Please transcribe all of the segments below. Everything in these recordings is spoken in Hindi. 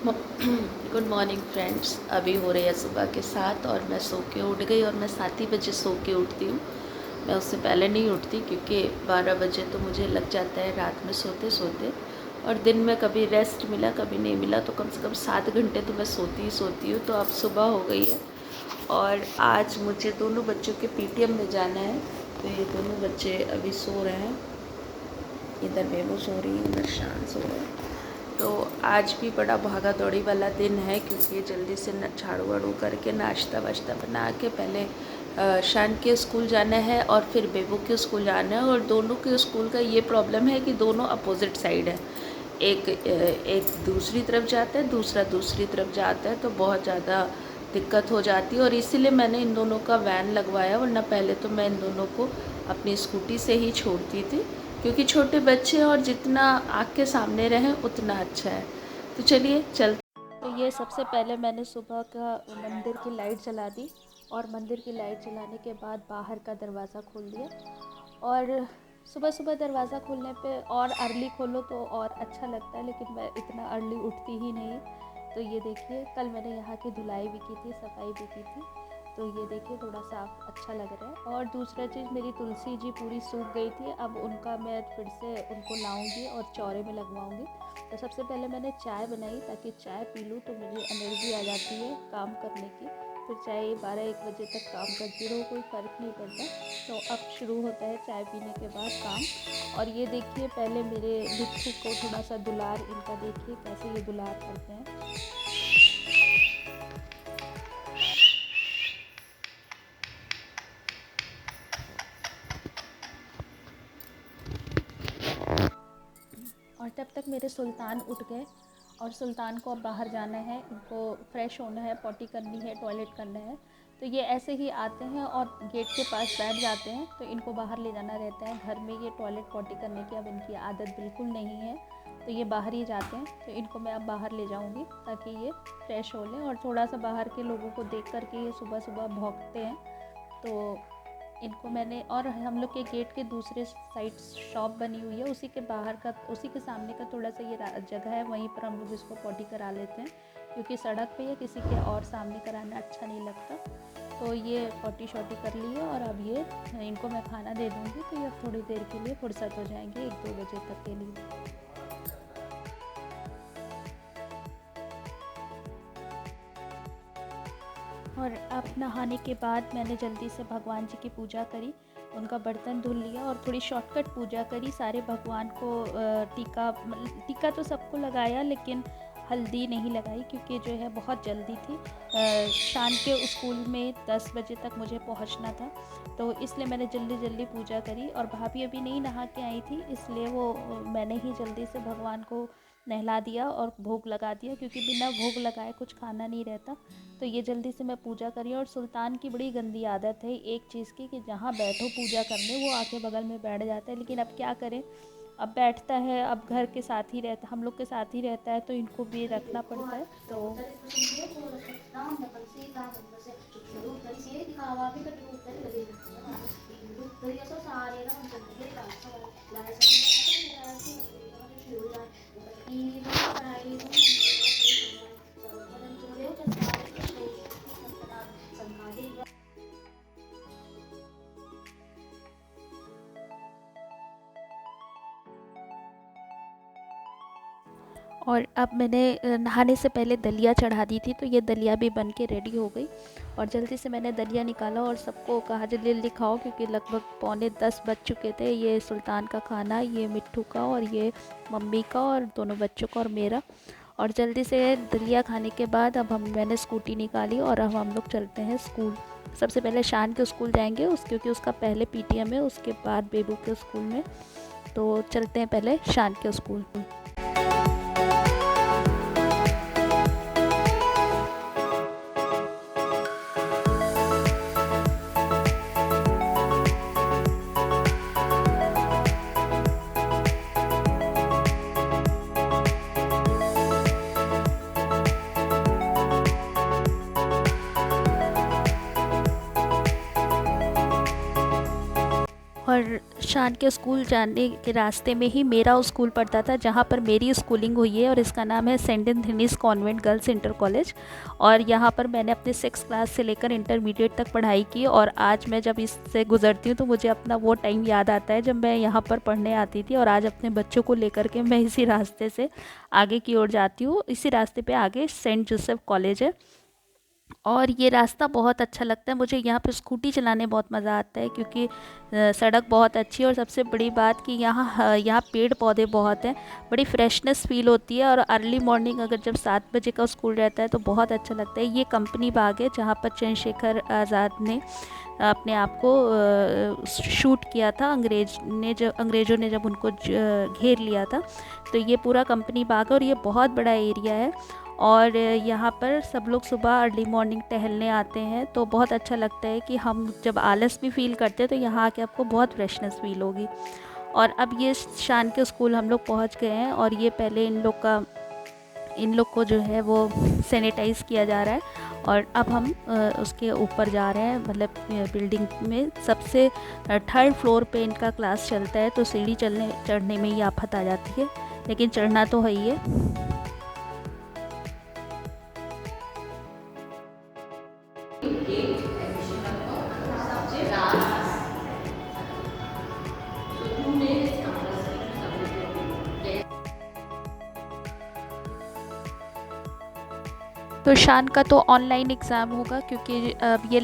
Good morning friends. अभी हो रही है सुबह के 7 और मैं सो के उठ गई और मैं 7 ही बजे सो के उठती हूँ। मैं उससे पहले नहीं उठती क्योंकि 12 बजे तो मुझे लग जाता है रात में सोते सोते। और दिन में कभी रेस्ट मिला कभी नहीं मिला तो कम से कम 7 घंटे तो मैं सोती ही सोती हूँ। तो अब सुबह हो गई है और आज मुझे दोनों बच्चों के पीटीएम में जाना है। तो ये दोनों बच्चे अभी सो रहे हैं, इधर बेबू सो रही है, उधर शान सो रहा है। तो आज भी बड़ा भागा दौड़ी वाला दिन है क्योंकि जल्दी से झाड़ू वाड़ू करके नाश्ता वाश्ता बना के पहले शान के स्कूल जाना है और फिर बेबू के स्कूल जाना है। और दोनों के स्कूल का ये प्रॉब्लम है कि दोनों अपोजिट साइड है। एक दूसरी तरफ जाता है, दूसरा दूसरी तरफ जाता है, तो बहुत ज़्यादा दिक्कत हो जाती है। और इसीलिए मैंने इन दोनों का वैन लगवाया, वरना पहले तो मैं इन दोनों को अपनी स्कूटी से ही छोड़ती थी क्योंकि छोटे बच्चे और जितना आँख के सामने रहें उतना अच्छा है। तो चलिए चल। तो ये सबसे पहले मैंने सुबह का मंदिर की लाइट जला दी और मंदिर की लाइट जलाने के बाद बाहर का दरवाज़ा खोल दिया। और सुबह सुबह दरवाज़ा खोलने पे और अर्ली खोलो तो और अच्छा लगता है, लेकिन मैं इतना अर्ली उठती ही नहीं। तो ये देखिए, कल मैंने यहाँ की धुलाई भी की थी, सफाई भी की थी, तो ये देखिए थोड़ा सा अच्छा लग रहा है। और दूसरा चीज़, मेरी तुलसी जी पूरी सूख गई थी, अब उनका मैं फिर से उनको लाऊंगी और चौरे में लगवाऊंगी। तो सबसे पहले मैंने चाय बनाई ताकि चाय पी लूँ तो मुझे एनर्जी आ जाती है काम करने की। फिर चाहे 12-1 बजे तक काम करती रहो, कोई फ़र्क नहीं पड़ता। तो अब शुरू होता है चाय पीने के बाद काम। और ये देखिए, पहले मेरे बिट्ठू को थोड़ा सा दुलार, इनका देखिए कैसे ये दुलार करते हैं। और तब तक मेरे सुल्तान उठ गए और सुल्तान को अब बाहर जाना है, इनको फ्रेश होना है, पॉटी करनी है, टॉयलेट करना है। तो ये ऐसे ही आते हैं और गेट के पास बैठ जाते हैं, तो इनको बाहर ले जाना रहता है। घर में ये टॉयलेट पॉटी करने की अब इनकी आदत बिल्कुल नहीं है, तो ये बाहर ही जाते हैं। तो इनको मैं अब बाहर ले जाऊंगी ताकि ये फ्रेश हो लें। और थोड़ा सा बाहर के लोगों को देख करके ये सुबह सुबह भौंकते हैं, तो इनको मैंने, और हम लोग के गेट के दूसरे साइड शॉप बनी हुई है, उसी के बाहर का, उसी के सामने का थोड़ा सा ये जगह है, वहीं पर हम लोग इसको पॉटी करा लेते हैं क्योंकि सड़क पे या किसी के और सामने कराना अच्छा नहीं लगता। तो ये पॉटी शॉटी कर ली है और अब ये इनको मैं खाना दे दूँगी, तो ये थोड़ी देर के लिए फुर्सत हो जाएंगे 1-2 बजे तक के लिए। और अब नहाने के बाद मैंने जल्दी से भगवान जी की पूजा करी, उनका बर्तन धुल लिया और थोड़ी शॉर्टकट पूजा करी। सारे भगवान को टीका तो सबको लगाया, लेकिन हल्दी नहीं लगाई क्योंकि जो है बहुत जल्दी थी। शाम के स्कूल में 10 बजे तक मुझे पहुंचना था, तो इसलिए मैंने जल्दी जल्दी पूजा करी। और भाभी अभी नहीं नहा के आई थी, इसलिए वो मैंने ही जल्दी से भगवान को नहला दिया और भोग लगा दिया, क्योंकि बिना भोग लगाए कुछ खाना नहीं रहता। तो ये जल्दी से मैं पूजा करी। और सुल्तान की बड़ी गंदी आदत है एक चीज़ की, कि जहाँ बैठो पूजा करने वो आके बगल में बैठ जाता है, लेकिन अब क्या करें, अब बैठता है, अब घर के साथ ही रहता, हम लोग के साथ ही रहता है, तो इनको भी रखना पड़ता है। तो और अब मैंने नहाने से पहले दलिया चढ़ा दी थी, तो ये दलिया भी बन के रेडी हो गई। और जल्दी से मैंने दलिया निकाला और सबको कहा जल्दी जल्दी खाओ, क्योंकि लगभग 9:45 बज चुके थे। ये सुल्तान का खाना, ये मिट्ठू का, और ये मम्मी का, और दोनों बच्चों का और मेरा। और जल्दी से दलिया खाने के बाद अब मैंने स्कूटी निकाली और अब हम लोग चलते हैं स्कूल। सबसे पहले शान के स्कूल जाएंगे क्योंकि उसका पहले पीटीएम है, उसके बाद बेबू के स्कूल में। तो चलते हैं पहले शान के स्कूल। और शान के स्कूल जाने के रास्ते में ही मेरा स्कूल पड़ता था, जहाँ पर मेरी स्कूलिंग हुई है, और इसका नाम है Saint Anthony's convent girls inter college. और यहाँ पर मैंने अपने 6 क्लास से लेकर इंटरमीडिएट तक पढ़ाई की। और आज मैं जब इससे गुजरती हूँ तो मुझे अपना वो टाइम याद आता है जब मैं यहाँ पर पढ़ने आती थी। और आज अपने बच्चों को लेकर के मैं इसी रास्ते से आगे की ओर जाती हूँ। इसी रास्ते पे आगे सेंट जोसेफ कॉलेज है, और ये रास्ता बहुत अच्छा लगता है मुझे। यहाँ पे स्कूटी चलाने बहुत मज़ा आता है, क्योंकि सड़क बहुत अच्छी है। और सबसे बड़ी बात कि यहाँ पेड़ पौधे बहुत हैं, बड़ी फ्रेशनेस फील होती है। और अर्ली मॉर्निंग अगर जब 7 बजे का स्कूल रहता है तो बहुत अच्छा लगता है। ये कंपनी बाग है जहाँ पर चंद्रशेखर आज़ाद ने अपने आप को शूट किया था, अंग्रेज़ों ने जब उनको घेर लिया था। तो ये पूरा कंपनी बाग है और ये बहुत बड़ा एरिया है। और यहाँ पर सब लोग सुबह अर्ली मॉर्निंग टहलने आते हैं, तो बहुत अच्छा लगता है कि हम जब आलस भी फील करते हैं तो यहाँ आके आपको बहुत फ्रेशनेस फील होगी। और अब ये शान के स्कूल हम लोग पहुँच गए हैं, और ये पहले इन लोग को जो है वो सैनिटाइज़ किया जा रहा है। और अब हम उसके ऊपर जा रहे हैं, मतलब बिल्डिंग में सबसे 3rd फ्लोर पे इनका क्लास चलता है। तो सीढ़ी चढ़ने में ही आफत आ जाती है, लेकिन चढ़ना तो है ही है। तो शान का तो ऑनलाइन एग्ज़ाम होगा, क्योंकि अब ये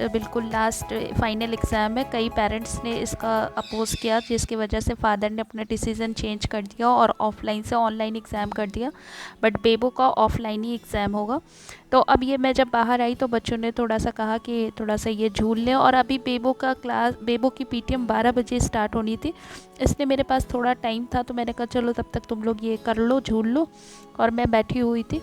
बिल्कुल लास्ट फाइनल एग्ज़ाम है। कई पेरेंट्स ने इसका अपोज़ किया, जिसकी वजह से फ़ादर ने अपना डिसीज़न चेंज कर दिया और ऑफ़लाइन से ऑनलाइन एग्ज़ाम कर दिया। बट बेबो का ऑफ़लाइन ही एग्ज़ाम होगा। तो अब ये मैं जब बाहर आई तो बच्चों ने थोड़ा सा कहा कि थोड़ा सा ये झूल लें। और अभी बेबो की पीटीएम 12 बजे स्टार्ट होनी थी, इसलिए मेरे पास थोड़ा टाइम था। तो मैंने कहा चलो तब तक तुम लोग ये कर लो, झूल लो। और मैं बैठी हुई थी।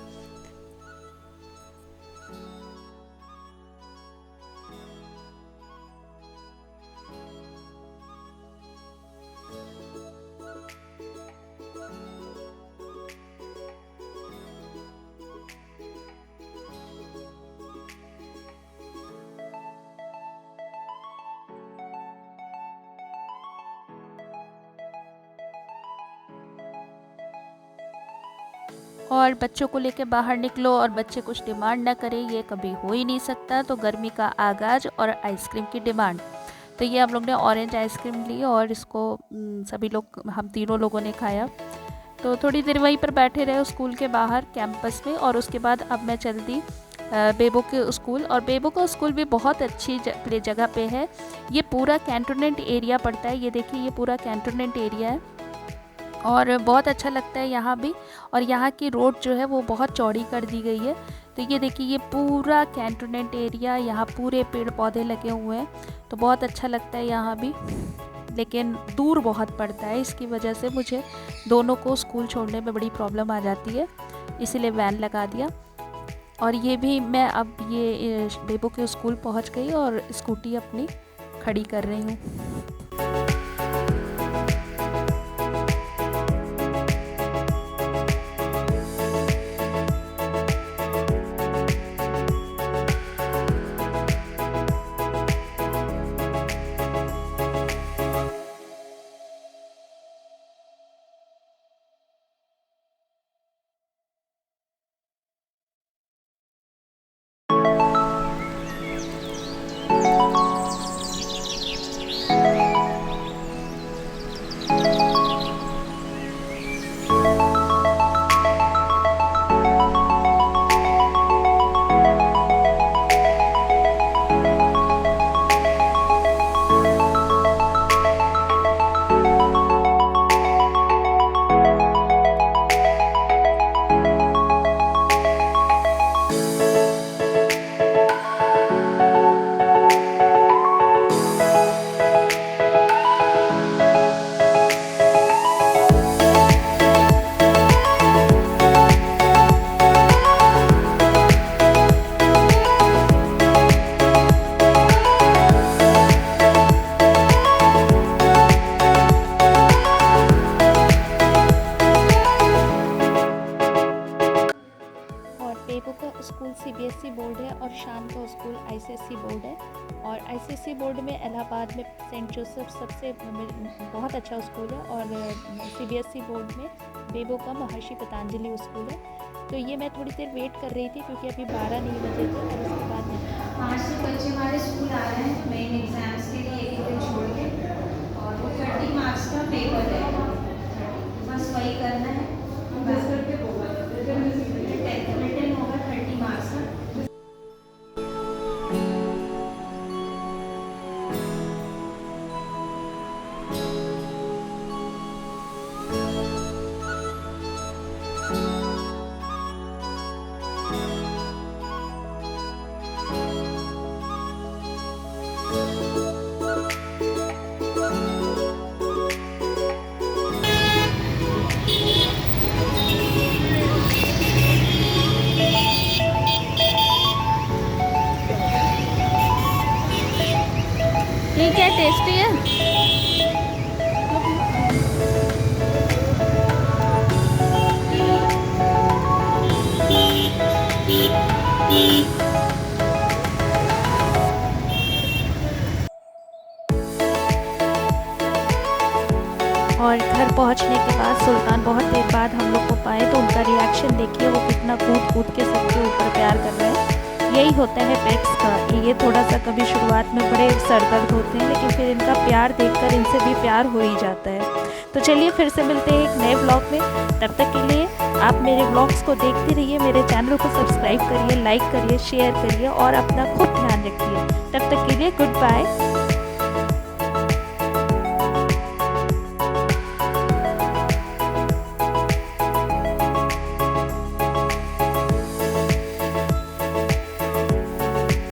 और बच्चों को लेके बाहर निकलो और बच्चे कुछ डिमांड ना करें, ये कभी हो ही नहीं सकता। तो गर्मी का आगाज़ और आइसक्रीम की डिमांड। तो ये हम लोग ने ऑरेंज आइसक्रीम ली और इसको सभी लोग, हम तीनों लोगों ने खाया। तो थोड़ी देर वहीं पर बैठे रहे स्कूल के बाहर कैंपस में। और उसके बाद अब मैं चल दी बेबो के स्कूल। और बेबो का स्कूल भी बहुत अच्छी जगह पे है। ये पूरा कैंटोनमेंट एरिया पड़ता है। ये देखिए, ये पूरा कैंटोनमेंट एरिया है और बहुत अच्छा लगता है यहाँ भी। और यहाँ की रोड जो है वो बहुत चौड़ी कर दी गई है। तो ये देखिए, ये पूरा कैंटोनमेंट एरिया, यहाँ पूरे पेड़ पौधे लगे हुए हैं, तो बहुत अच्छा लगता है यहाँ भी। लेकिन दूर बहुत पड़ता है, इसकी वजह से मुझे दोनों को स्कूल छोड़ने में बड़ी प्रॉब्लम आ जाती है, इसीलिए वैन लगा दिया। और ये भी मैं अब ये बेबो के स्कूल पहुँच गई और स्कूटी अपनी खड़ी कर रही हूँ। स्कूल सीबीएसई बोर्ड है और शाम का स्कूल आईसीएसई बोर्ड है। और आईसीएसई बोर्ड में इलाहाबाद में सेंट जोसेफ सबसे बहुत अच्छा स्कूल है, और सीबीएसई बोर्ड में बेबो का महर्षि पतंजलि स्कूल है। तो ये मैं थोड़ी देर वेट कर रही थी क्योंकि अभी 12 नहीं बजे थे, और उसके बाद 5 से बच्चे हमारे स्कूल आ रहे हैं मेन एग्ज़ाम्स के लिए, एक दिन छोड़ के, और वो 30 मार्क्स का पेपर है, बस वही करना है। रिटन होगा 30 मार्क्स का। ठीक है, टेस्टी है। और घर पहुंचने के बाद सुल्तान बहुत देर बाद हम लोग को पाए, तो उनका रिएक्शन देखिए, वो कितना कूद कूद के सबके ऊपर प्यार कर रहे हैं। यही होता है पेट्स का, ये थोड़ा सा कभी शुरुआत में बड़े सरदर्द होते हैं, लेकिन फिर इनका प्यार देखकर इनसे भी प्यार हो ही जाता है। तो चलिए फिर से मिलते हैं एक नए ब्लॉग में। तब तक के लिए आप मेरे ब्लॉग्स को देखते रहिए, मेरे चैनल को सब्सक्राइब करिए, लाइक करिए, शेयर करिए और अपना खूब ध्यान रखिए। तब तक के लिए गुड बाय।